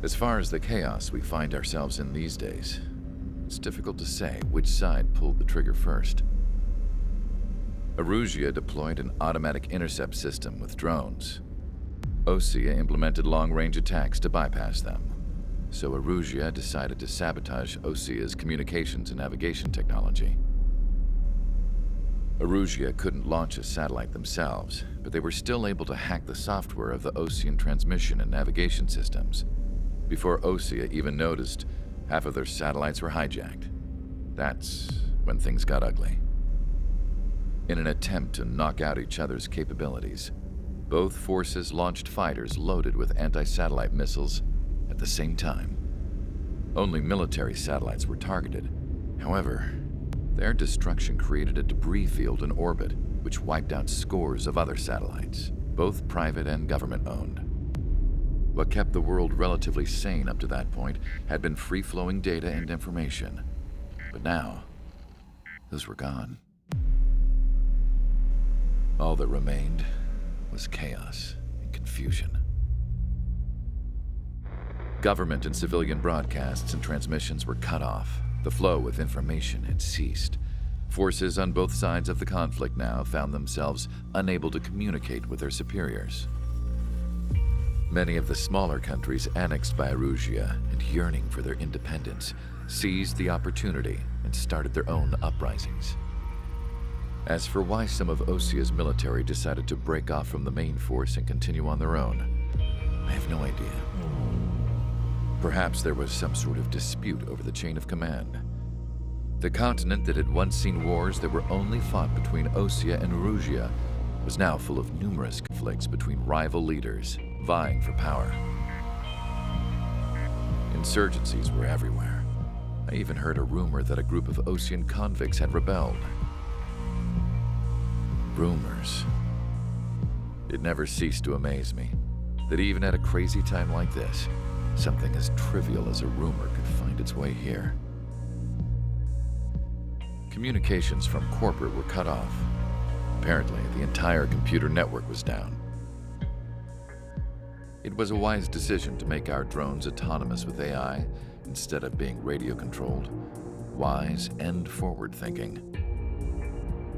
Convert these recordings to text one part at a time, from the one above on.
As far as the chaos we find ourselves in these days, it's difficult to say which side pulled the trigger first. Erusia deployed an automatic intercept system with drones. Osea implemented long-range attacks to bypass them. So Erusia decided to sabotage Osea's communications and navigation technology. Erusia couldn't launch a satellite themselves, but they were still able to hack the software of the Osean transmission and navigation systems. Before Osea even noticed, half of their satellites were hijacked. That's when things got ugly. In an attempt to knock out each other's capabilities, both forces launched fighters loaded with anti-satellite missiles at the same time. Only military satellites were targeted. However, their destruction created a debris field in orbit, which wiped out scores of other satellites, both private and government-owned. What kept the world relatively sane up to that point had been free-flowing data and information. But now, those were gone. All that remained was chaos and confusion. Government and civilian broadcasts and transmissions were cut off. The flow of information had ceased. Forces on both sides of the conflict now found themselves unable to communicate with their superiors. Many of the smaller countries annexed by Erusia and yearning for their independence seized the opportunity and started their own uprisings. As for why some of Osea's military decided to break off from the main force and continue on their own, I have no idea. Perhaps there was some sort of dispute over the chain of command. The continent that had once seen wars that were only fought between Osea and Erusia was now full of numerous conflicts between rival leaders vying for power. Insurgencies were everywhere. I even heard a rumor that a group of Osean convicts had rebelled. Rumors. It never ceased to amaze me that even at a crazy time like this, something as trivial as a rumor could find its way here. Communications from corporate were cut off. Apparently, the entire computer network was down. It was a wise decision to make our drones autonomous with AI instead of being radio-controlled. Wise and forward-thinking.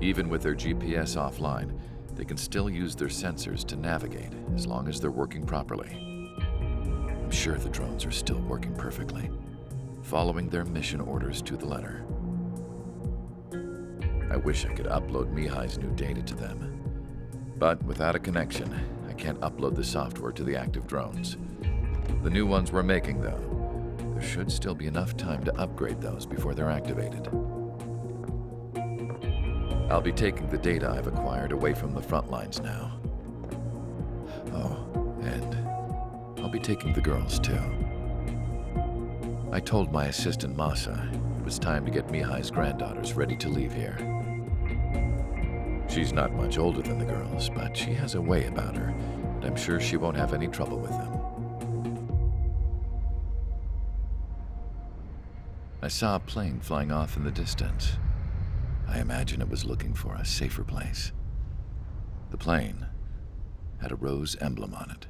Even with their GPS offline, they can still use their sensors to navigate as long as they're working properly. I'm sure the drones are still working perfectly, following their mission orders to the letter. I wish I could upload Mihai's new data to them. But without a connection, I can't upload the software to the active drones. The new ones we're making, though, there should still be enough time to upgrade those before they're activated. I'll be taking the data I've acquired away from the front lines now. Oh, and I'll be taking the girls, too. I told my assistant Masa it was time to get Mihai's granddaughters ready to leave here. She's not much older than the girls, but she has a way about her, and I'm sure she won't have any trouble with them. I saw a plane flying off in the distance. I imagine it was looking for a safer place. The plane had a rose emblem on it.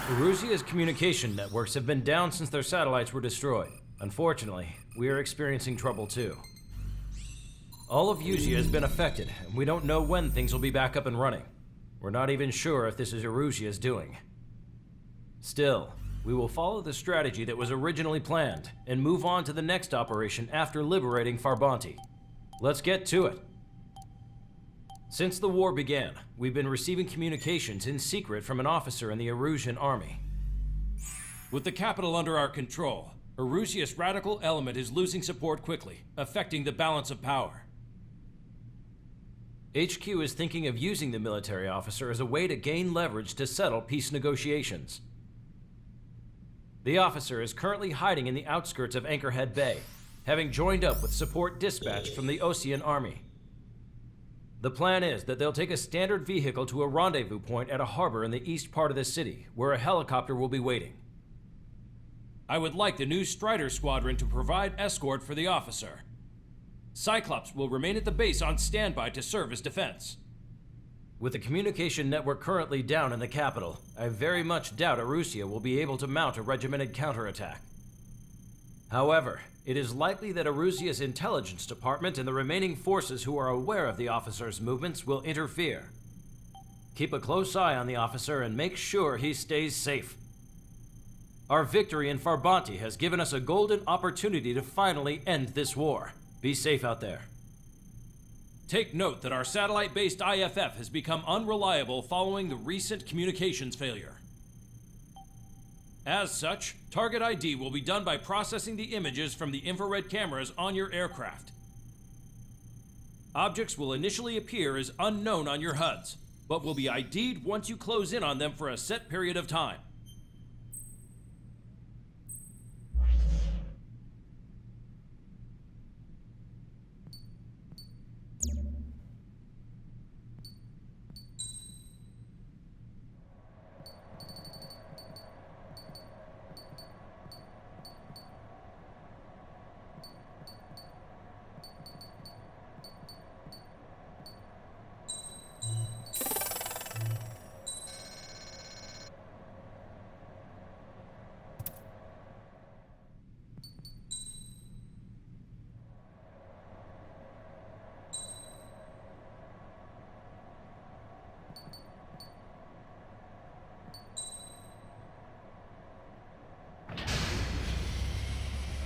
Erusia's communication networks have been down since their satellites were destroyed. Unfortunately, we are experiencing trouble too. All of Erusia has been affected, and we don't know when things will be back up and running. We're not even sure if this is Erusia's doing. Still, we will follow the strategy that was originally planned and move on to the next operation after liberating Farbanti. Let's get to it. Since the war began, we've been receiving communications in secret from an officer in the Erusian army. With the capital under our control, Erusia's radical element is losing support quickly, affecting the balance of power. HQ is thinking of using the military officer as a way to gain leverage to settle peace negotiations. The officer is currently hiding in the outskirts of Anchorhead Bay, having joined up with support dispatched from the Osean army. The plan is that they'll take a standard vehicle to a rendezvous point at a harbor in the east part of the city, where a helicopter will be waiting. I would like the new Strider Squadron to provide escort for the officer. Cyclops will remain at the base on standby to serve as defense. With the communication network currently down in the capital, I very much doubt Erusia will be able to mount a regimented counterattack. However, it is likely that Erusia's intelligence department and the remaining forces who are aware of the officer's movements will interfere. Keep a close eye on the officer and make sure he stays safe. Our victory in Farbanti has given us a golden opportunity to finally end this war. Be safe out there. Take note that our satellite-based IFF has become unreliable following the recent communications failure. As such, target ID will be done by processing the images from the infrared cameras on your aircraft. Objects will initially appear as unknown on your HUDs, but will be ID'd once you close in on them for a set period of time.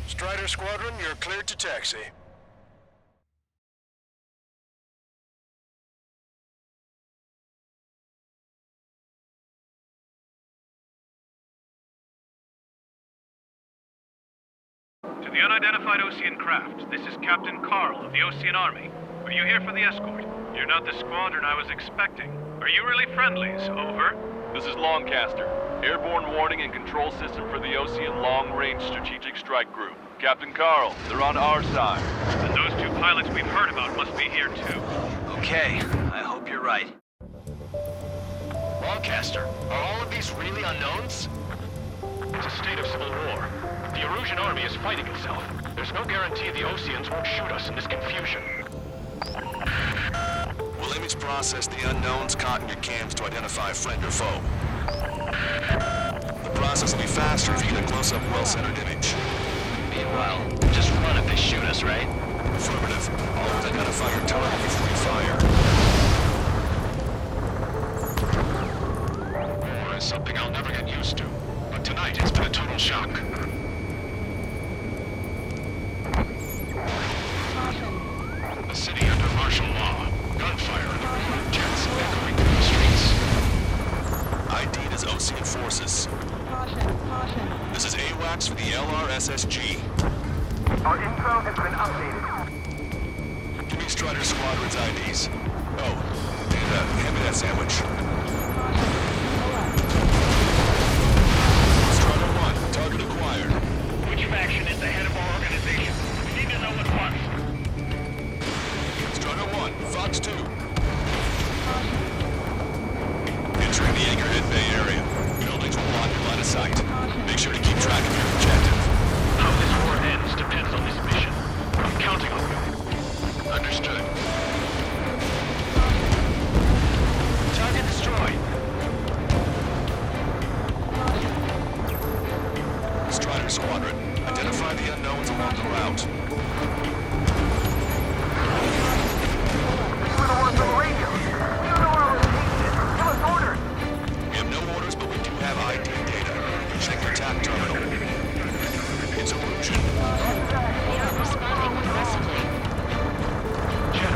Strider Squadron, you're cleared to taxi. To the unidentified Osean craft, this is Captain Carl of the Osean Army. Are you here for the escort? You're not the squadron I was expecting. Are you really friendlies? Over. This is Longcaster. Airborne warning and control system for the Osean Long-Range Strategic Strike Group. Captain Carl, they're on our side. And those two pilots we've heard about must be here too. Okay, I hope you're right. Longcaster, are all of these really unknowns? It's a state of civil war. The Erusian army is fighting itself. There's no guarantee the Oseans won't shoot us in this confusion. We'll image process the unknowns caught in your cams to identify friend or foe. The process will be faster if you get a close-up, well-centered image. Meanwhile, just run if they shoot us, right? Affirmative. Always identify your target before you fire. War is something I'll never get used to, but tonight it's been a total shock. The city under martial law. Gunfire and the rumor of jets echoing through the streets. ID'd as Osean forces. This is AWACS for the LRSSG. Our info has been updated. Give me Strider Squadron's IDs. Oh, and hand me that sandwich. Strider 1, target acquired. Which faction is the head of our organization? We need to know at once. Strider 1, Fox 2. Entering the Anchorhead Bay area. Buildings will block your line of sight. Make sure to keep track of your objective. How this war ends depends on this mission. I'm counting on you. Understood. Target destroyed. Strider Squadron, identify the unknowns along the route. We're the ones on the radio. You know our location. Give us orders. We have no orders, but we do have ID data. Check your TAC terminal. It's illusion. They are responding aggressively. Jack,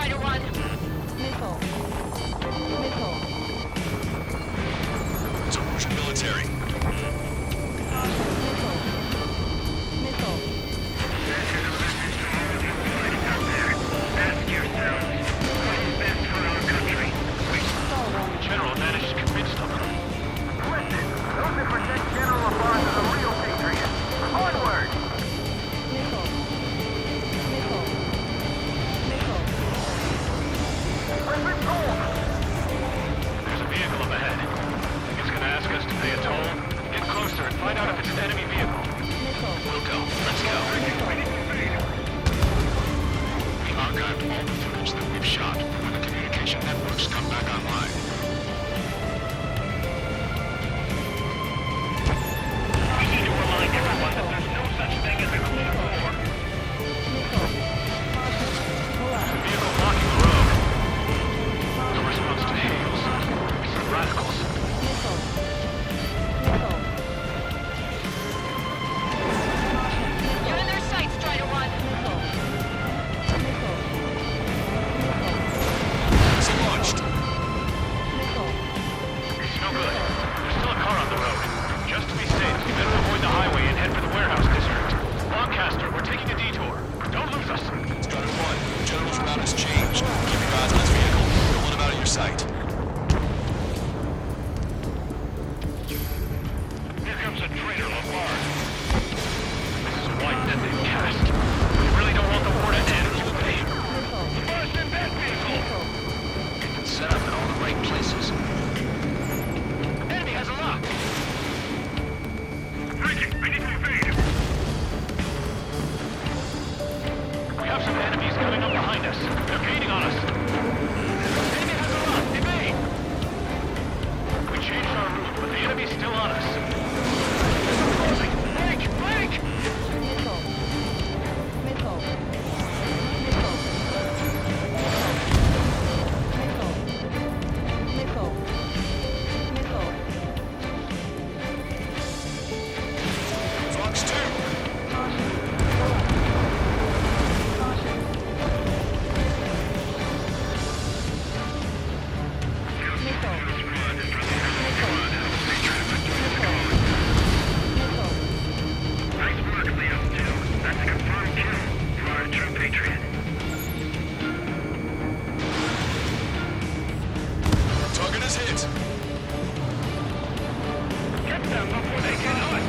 Strider 1. Missile. Missile. It's Erusian military. Missile. Missile. Ask yourselves, what's best for our country? General managed to convince them. Listen, those that protect General LaFarge are the real patriots. Onward! Missile. Missile. Missile. Let's go! There's a vehicle up ahead. Think it's gonna ask us to pay a toll? Get closer and find out if it's an enemy vehicle. Missile. We'll go. Let's go. We archived all the footage that we've shot when the communication networks come back online. We need to remind everyone that there's no such thing as a clean war. Missile. Caution. Pull up. Vehicle blocking the road. No response to hails. Some radicals. Missile. Missile. You're in their sights, Strider 1. Missile. Missile. It's launched. Missile. It's no good. There's still a car on the road. Just to be safe, you better avoid the highway and head for the warehouse district. Lancaster, we're taking a detour. Don't lose us. Strider 1, General's route has changed. Keep your eyes on his vehicle. Don't let him out of your sight. Here comes a traitor, LaFarge. This is a wide net they've cast. We really don't want the war to end, do they? Missile. First in that vehicle! Missile. We've been set up in all the right places. Enemy has a lock! Breaking! I need to evade! We have some enemies coming up behind us. They're gaining on us. Enemy has a lock! Evade! We changed our route, but the enemy's still on us. Closing! Break! Break! Missile. Missile. Missile. Missile. Missile. Fox 2, Caution. Pull up. Caution. Missile. Missile. Nice work, Leo 2. That's a confirmed kill for our true patriot. target is hit. Get them before they get us!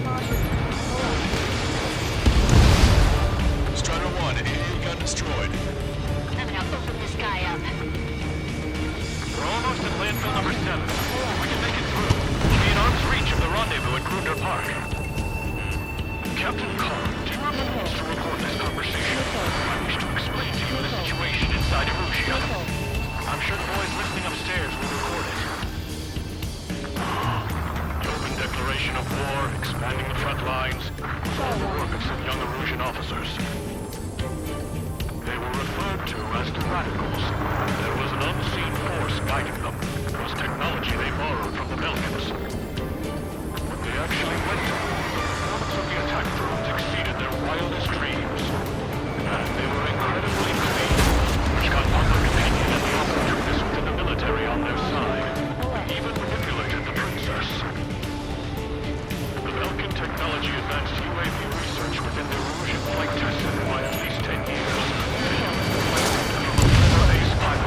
Caution. Pull up. Strider 1, 88 gun destroyed. I'm gonna open this guy up. We're almost at landfill number 7. We can make it through. We'll be in arm's reach of the rendezvous at Grunder Park. Captain Carr, do you remember us to record this conversation? I wish to explain to you the situation inside Erusia. I'm sure the boys listening upstairs will record it. The open declaration of war, expanding the front lines, was all the work of some young Erusian officers. They were referred to as the radicals. There was an unseen force guiding them. It was technology they borrowed from the Belgians. When they actually went to war, the performance of the attack drones exceeded their wildest dreams. And they were incredibly clean, which got public opinion and the opportunists within the military on their side. Even manipulated the princess. The Belgian technology advanced UAV research within the Erusian flight test center by at least 10 years. Base 5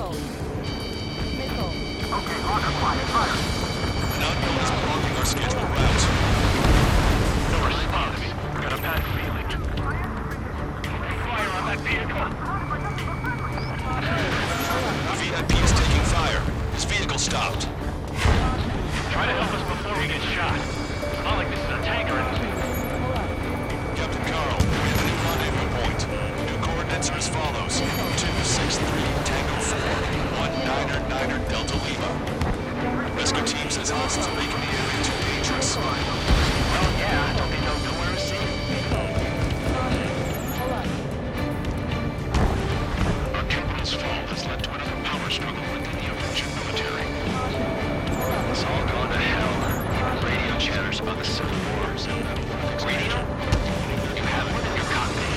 Missile. Missile. Okay, lock and fire. Fire. An unknown is blocking our scheduled route. No response. Got a bad feeling. Fire on that vehicle. The VIP is taking fire. His vehicle stopped. Try to help us before we get shot. It's not like this is a tank or anything. Captain Carl, we have a new rendezvous point. New coordinates are as follows. 263 Tango 4, 19er Delta Lima. Rescue team says hostiles are making the area too dangerous. Well, yeah, don't they know nowhere is safe? Our captain's fall has led to another power struggle within the Arusian military. It's all gone to hell. Even radio chatters about the civil wars. Radio? You have one in your cockpit?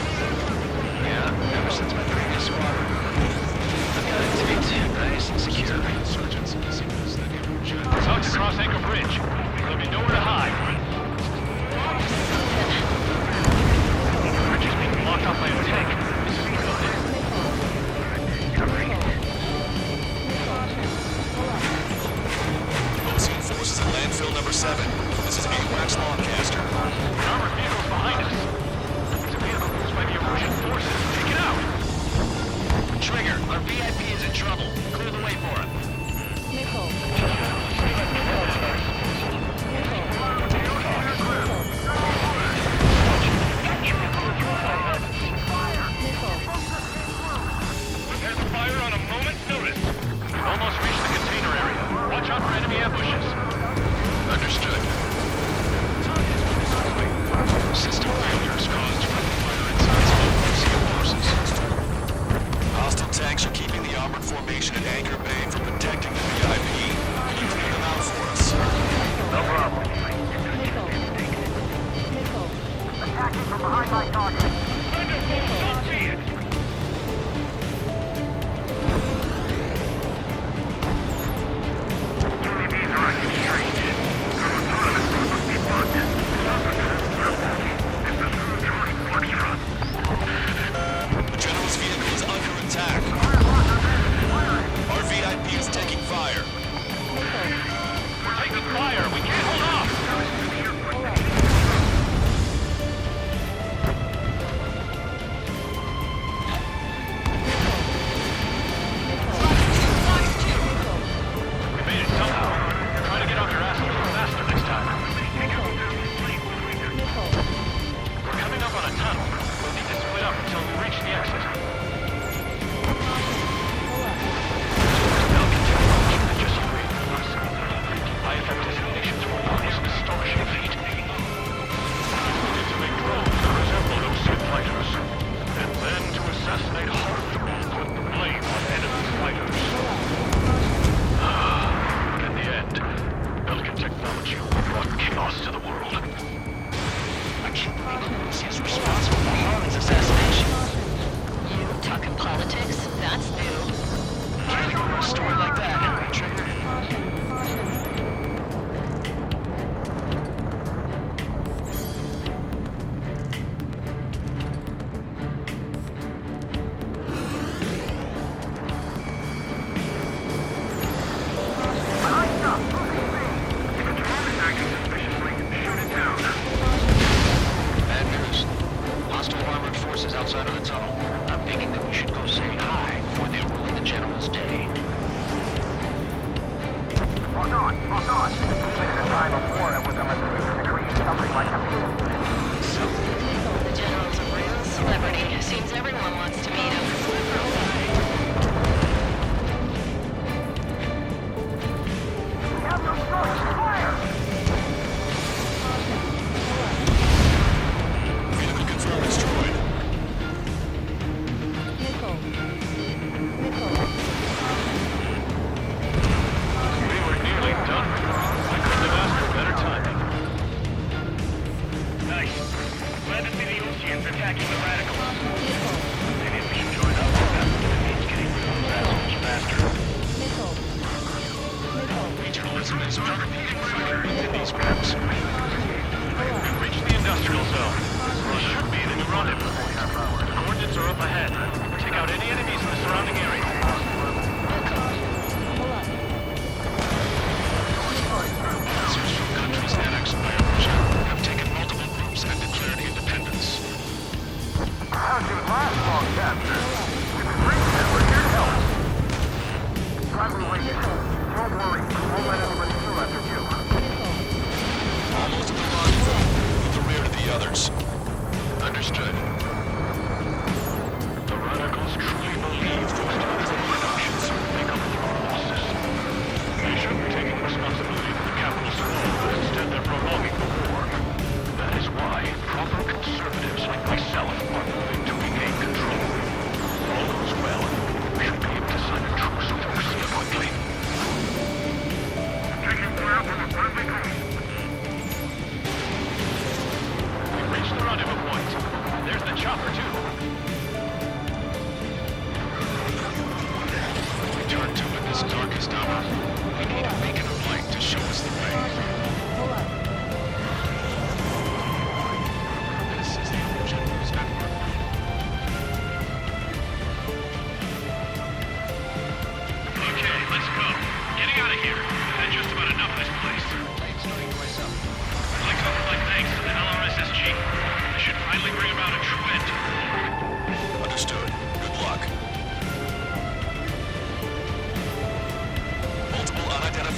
Yeah, ever since my previous squadron. I've got it taped, nice and secure. Talk to Cross Anchor Bridge. There'll be nowhere to hide. The bridge is being blocked off by a tank. This is Ocean forces at landfill number 7. This is AWACS Longcaster. The armored vehicle's behind us. It's a vehicle used by the Arusian forces. Take it out! Trigger, our VIP is in trouble. Clear the way for him. Missile. There's fire on a moment's notice. We've almost reached the container area. Watch out for enemy ambushes. Understood. System failures caused friendly fire insights by Ocean forces. Hostile tanks are keeping the armored formation at Anchor Bay from protecting the VIP. Can you clear them out for us? No problem. Attacking from behind my target. UAVs are acting strange. Some autonomous must be bugged. The general's vehicle is under attack. Our VIP is taking fire. We're taking fire. We can't hold off. We made it somehow. Try to get off your ass a little faster next time. We're coming up on a tunnel. We'll need to split up until we reach the exit. IFF designations for one is an astonishing feat. We need to make drones that resemble Ocean fighters, and then to assassinate Harvey and put the blame on enemy fighters. In the end, Belgian technology will brought chaos to the world. I can't believe Lucius responsible for Harlan's assassination. You talking politics? That's new. Can't remember a story like that, right, Trigger? Bad news. Hostile armored forces outside of the tunnel. I'm thinking that we should go say hi before they ruin the general's day.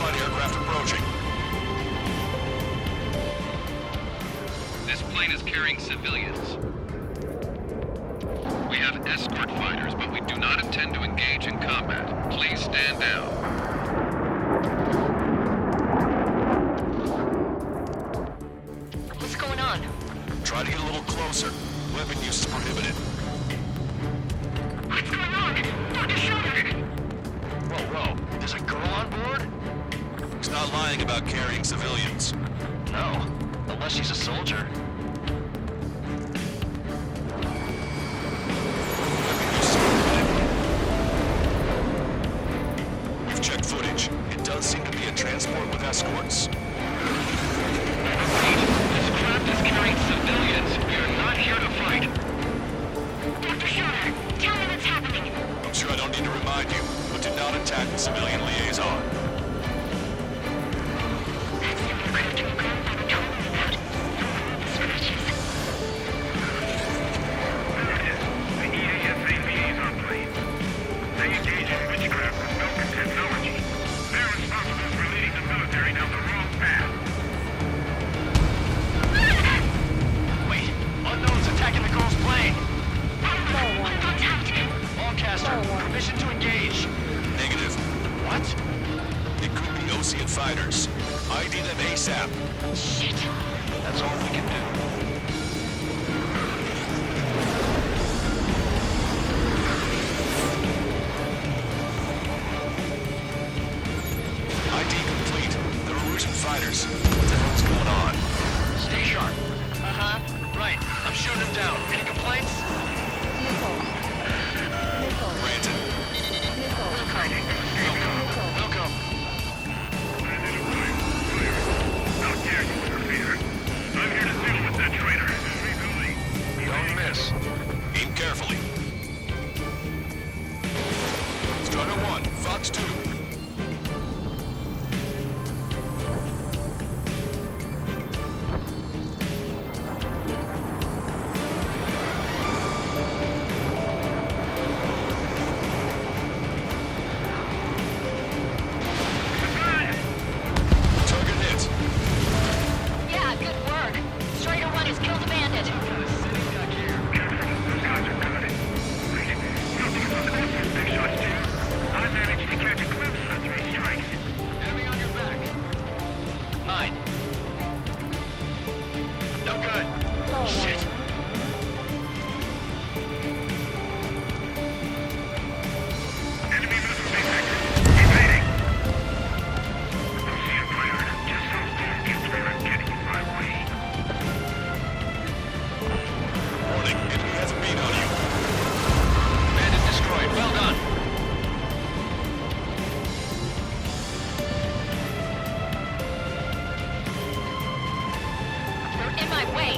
1, aircraft approaching. This plane is carrying civilians. We have escort fighters, but we do not intend to engage in combat. Please stand down. What's going on? Try to get a little closer. Weapon use is prohibited. What's going on? Dr. Schroeder! Whoa. There's a girl on board? He's not lying about carrying civilians. No, unless she's a soldier. We've checked footage. It does seem to be a transport with escorts. This craft is carrying civilians. We are not here to fight. Dr. Schroeder, tell me what's happening. I'm sure I don't need to remind you, but do not attack the civilian liaison. That's the aircraft to go by the tone of that. Scratches. There it is. The EASA liaison plane. They engage in witchcraft with milk and technology. They're responsible for leading the military down the wrong path. Wait, unknown's attacking the girl's plane. Contact. Allcaster, permission to engage. Negative. What? It could be Osean fighters. ID them ASAP. Shit. That's all we can do. ID complete. They're Erusian fighters. What the hell's going on? Stay sharp. Uh-huh. Right. I'm shooting them down. Any complaints? Missile. Missile. Granted. Missile. Welcome. How dare you interfere? I'm here to deal with that traitor. Legally. Don't miss. Aim carefully. Strider 1, Fox 2. Target hit. Yeah, good work. Strider 1 has killed a bandit. Those guys are good. Wait, something about the big shots, too. I managed to catch a glimpse of 3 strikes. Enemy on your back. 9. No good. Shit. Enemy missile detected. Evading. Ocean fighter. Just so fast gets from getting in my way. Warning, enemy has a beat on you. Bandit destroyed. Well done. They're in my way.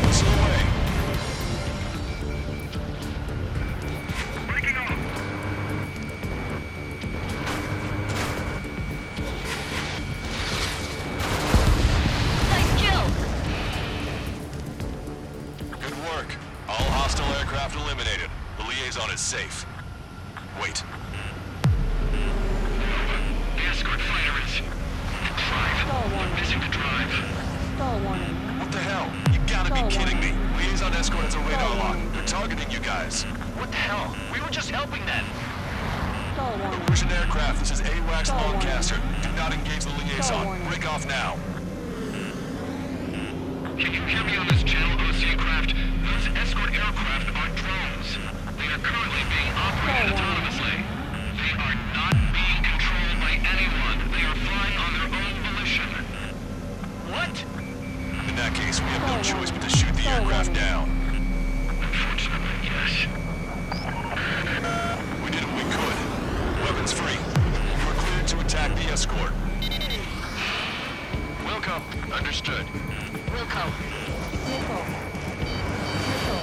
Missile away. Breaking off. Nice kill. Good work. All hostile aircraft eliminated. The liaison is safe. Wait. The escort fighter is... Stall warning. Missing the drive. Stall warning. What the hell? You gotta be kidding me. Liaison escort has a radar lock. They're targeting you guys. What the hell? We were just helping them. Stall warning. Erusian aircraft, this is AWACS Stall warning. Longcaster. Do not engage the Stall liaison. warning. Break off now. Can you hear me on this channel, Ocean craft? Those escort aircraft are drones. They are currently being operated autonomously. They are not being controlled by anyone. They are flying on their own volition. What? In that case, we have no choice but to shoot the aircraft down. Unfortunately, yes. We did what we could. Weapons free. You are cleared to attack the escort. Welcome. Understood. Wilco. Missile. Missile.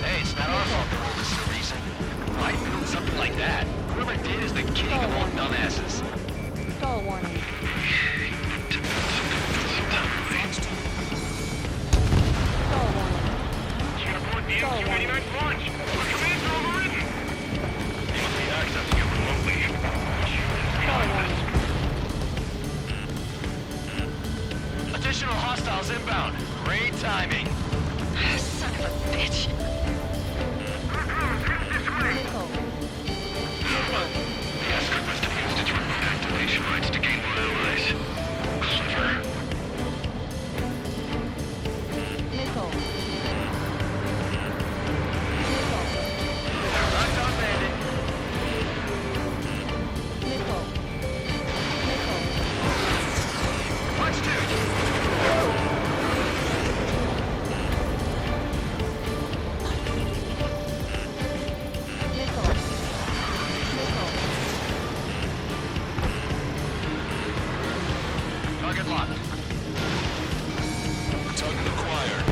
Hey, it's not our fault the world is so recent. Right? Something like that. Whoever did is the king of all dumbasses. Stall warning. Stall warning. Additional hostiles inbound. Great timing. Son of a bitch. Missile. Missile. The escort must have used its remote activation rights to gain more allies. Clever. Missile. Eyes on bandit. Missile. Missile. Watch two. Missile. Missile. Target locked. Target acquired.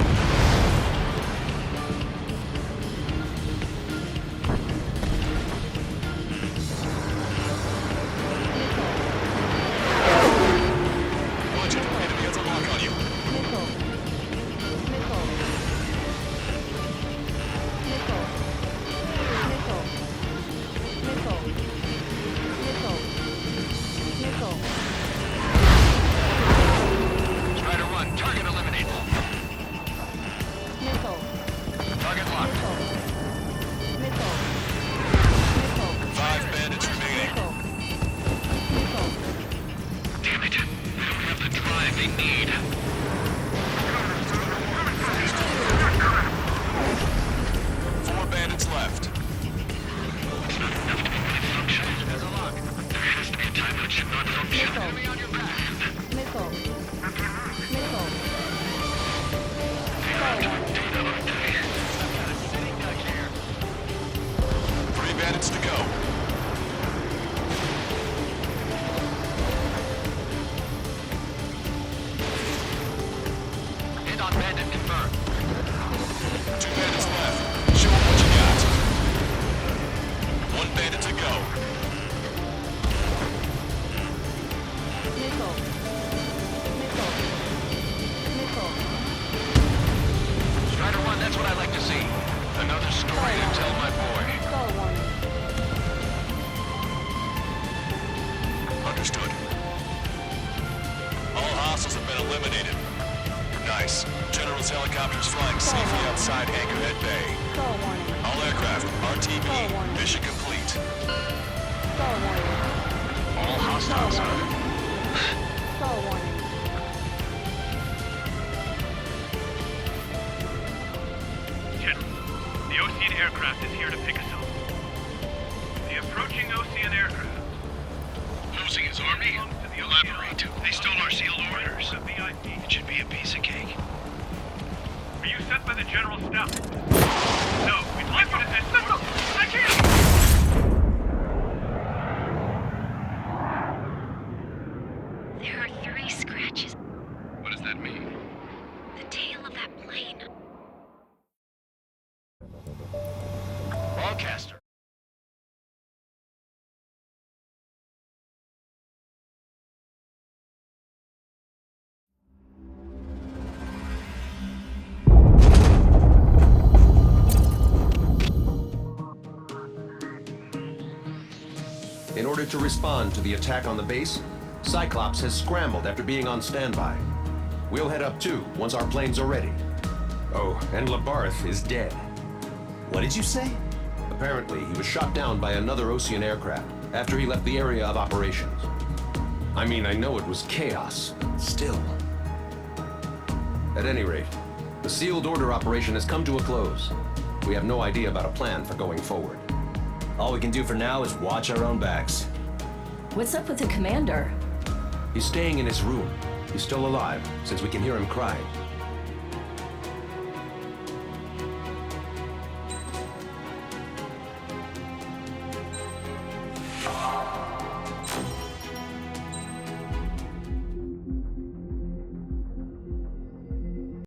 Watch it. Enemy has a lock on you. Missile. Missile. Missile. Missile. Missile. Missile. Missile. Try to run. Target eliminated. Missile. Target locked. Missile. Missile. Missile. 5 bandits remaining. Missile. Missile. Damn it. They don't have the drive they need. 4 bandits left. It's not enough to be function. There's a lock. There has to be a time that should not function. Missile. Enemy on your back. Missile. Missile. Data, aren't they? Got a sitting duck here. 3 bandits to go. Hit on bandit confirmed. 2 bandits left. Show 'em what you got. 1 bandit to go. Missile. Missile. Missile. Try to run, that's what I like to see. Another story to tell my boy. Stall warning. Understood. All hostiles have been eliminated. Nice. General's helicopters flying safely outside Anchorhead Bay. Stall warning. All aircraft, RTB, Stall warning. mission complete. Stall warning. All Stall hostiles warning. Stall warning. General, the Ocean aircraft is here to pick us up. The approaching Ocean aircraft. Losing his army? Elaborate. They stole our sealed orders. The VIP. It should be a piece of cake. Are you sent by the General Staff? No, we'd like you to escort. I can't! There are 3 scratches. What does that mean? The tail of that plane. Broadcaster. In order to respond to the attack on the base, Cyclops has scrambled after being on standby. We'll head up too, once our planes are ready. Oh, and Labarth is dead. What did you say? Apparently, he was shot down by another Ocean aircraft after he left the area of operations. I mean, I know it was chaos. Still. At any rate, the sealed order operation has come to a close. We have no idea about a plan for going forward. All we can do for now is watch our own backs. What's up with the commander? He's staying in his room. He's still alive, since we can hear him crying.